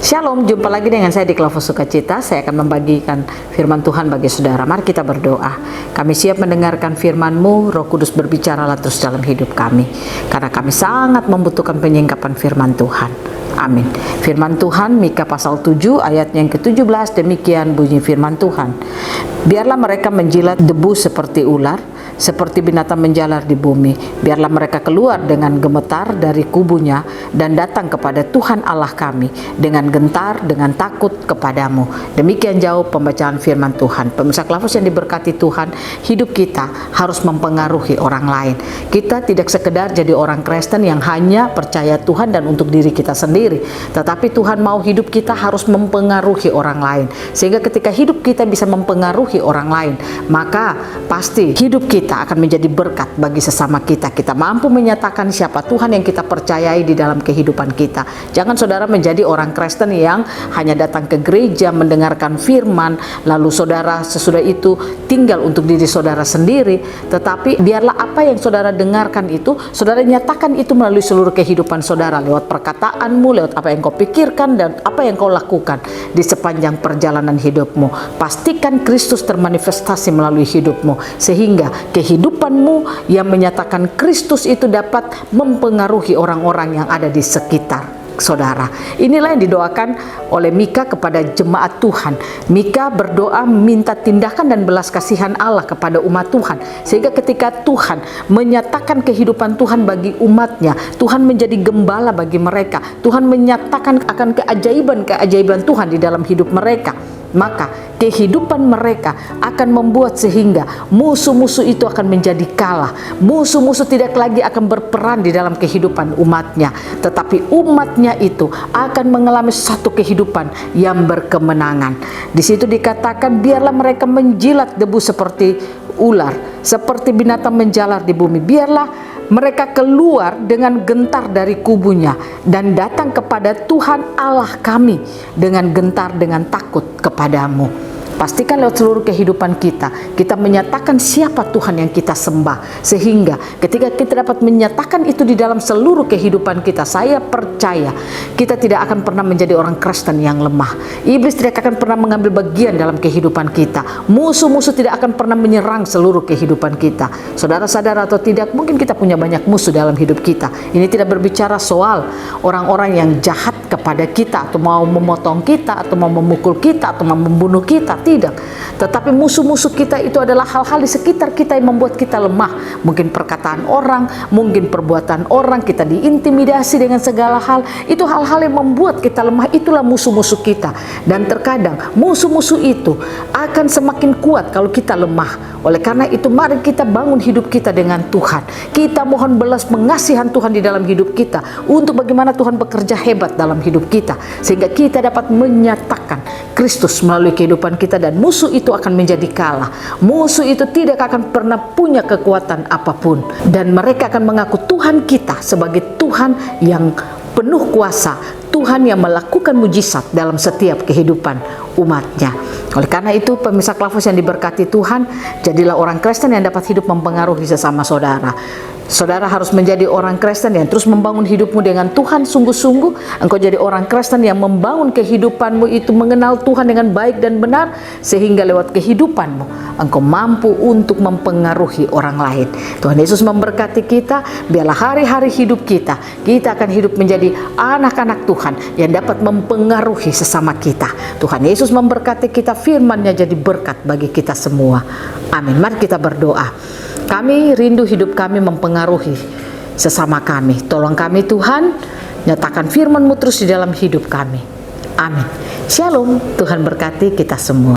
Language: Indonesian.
Shalom, jumpa lagi dengan saya di Klavos Sukacita. Saya akan membagikan firman Tuhan bagi saudara. Mari kita berdoa. Kami siap mendengarkan firman-Mu. Roh Kudus berbicaralah terus dalam hidup kami, karena kami sangat membutuhkan penyingkapan firman Tuhan. Amin. Firman Tuhan Mika pasal 7 ayat yang ke-17, demikian bunyi firman Tuhan. Biarlah mereka menjilat debu seperti ular, seperti binatang menjalar di bumi. Biarlah mereka keluar dengan gemetar dari kubunya dan datang kepada Tuhan Allah kami dengan gentar, dengan takut kepadamu. Demikian jauh pembacaan firman Tuhan. Pemirsa Klavos yang diberkati Tuhan, hidup kita harus mempengaruhi orang lain. Kita tidak sekedar jadi orang Kristen yang hanya percaya Tuhan dan untuk diri kita sendiri, tetapi Tuhan mau hidup kita harus mempengaruhi orang lain. Sehingga ketika hidup kita bisa mempengaruhi orang lain, maka pasti hidup kita akan menjadi berkat bagi sesama kita. Kita mampu menyatakan siapa Tuhan yang kita percayai di dalam kehidupan kita. Jangan saudara menjadi orang Kristen yang hanya datang ke gereja mendengarkan firman, lalu saudara sesudah itu tinggal untuk diri saudara sendiri. Tetapi biarlah apa yang saudara dengarkan itu, saudara nyatakan itu melalui seluruh kehidupan saudara, lewat perkataanmu, lewat apa yang kau pikirkan dan apa yang kau lakukan di sepanjang perjalanan hidupmu. Pastikan Kristus termanifestasi melalui hidupmu, sehingga kehidupanmu yang menyatakan Kristus itu dapat mempengaruhi orang-orang yang ada di sekitar saudara. Inilah yang didoakan oleh Mika kepada jemaat Tuhan. Mika berdoa minta tindakan dan belas kasihan Allah kepada umat Tuhan, sehingga ketika Tuhan menyatakan kehidupan Tuhan bagi umatnya, Tuhan menjadi gembala bagi mereka, Tuhan menyatakan akan keajaiban-keajaiban Tuhan di dalam hidup mereka, maka kehidupan mereka akan membuat sehingga musuh-musuh itu akan menjadi kalah. Musuh-musuh tidak lagi akan berperan di dalam kehidupan umatnya, tetapi umatnya itu akan mengalami satu kehidupan yang berkemenangan. Di situ dikatakan, biarlah mereka menjilat debu seperti ular, seperti binatang menjalar di bumi. Biarlah mereka keluar dengan gentar dari kubunya dan datang kepada Tuhan Allah kami dengan gentar, dengan takut kepadamu. Pastikan lewat seluruh kehidupan kita menyatakan siapa Tuhan yang kita sembah, sehingga ketika kita dapat menyatakan itu di dalam seluruh kehidupan kita, saya percaya kita tidak akan pernah menjadi orang Kristen yang lemah. Iblis tidak akan pernah mengambil bagian dalam kehidupan kita. Musuh-musuh tidak akan pernah menyerang seluruh kehidupan kita. Saudara sadar atau tidak, mungkin kita punya banyak musuh dalam hidup kita. Ini tidak berbicara soal orang-orang yang jahat kepada kita, atau mau memotong kita, atau mau memukul kita, atau mau membunuh kita. Tidak, tetapi musuh-musuh kita itu adalah hal-hal di sekitar kita yang membuat kita lemah. Mungkin perkataan orang, mungkin perbuatan orang, kita diintimidasi dengan segala hal. Itu hal-hal yang membuat kita lemah. Itulah musuh-musuh kita. Dan terkadang musuh-musuh itu akan semakin kuat kalau kita lemah. Oleh karena itu, mari kita bangun hidup kita dengan Tuhan. Kita mohon belas pengasihan Tuhan di dalam hidup kita, untuk bagaimana Tuhan bekerja hebat dalam hidup kita, sehingga kita dapat menyatakan Kristus melalui kehidupan kita, dan musuh itu akan menjadi kalah. Musuh itu tidak akan pernah punya kekuatan apapun, dan mereka akan mengaku Tuhan kita sebagai Tuhan yang penuh kuasa, Tuhan yang melakukan mujizat dalam setiap kehidupan umatnya. Oleh karena itu, pemirsa Klavos yang diberkati Tuhan, jadilah orang Kristen yang dapat hidup mempengaruhi sesama saudara. Saudara harus menjadi orang Kristen yang terus membangun hidupmu dengan Tuhan sungguh-sungguh. Engkau jadi orang Kristen yang membangun kehidupanmu itu mengenal Tuhan dengan baik dan benar, sehingga lewat kehidupanmu engkau mampu untuk mempengaruhi orang lain. Tuhan Yesus memberkati kita. Biarlah hari-hari hidup kita akan hidup menjadi anak-anak Tuhan yang dapat mempengaruhi sesama kita. Tuhan Yesus memberkati kita, firman-Nya jadi berkat bagi kita semua. Amin. Mari kita berdoa. Kami rindu hidup kami mempengaruhi sesama kami. Tolong kami Tuhan, nyatakan firman-Mu terus di dalam hidup kami. Amin. Shalom. Tuhan berkati kita semua.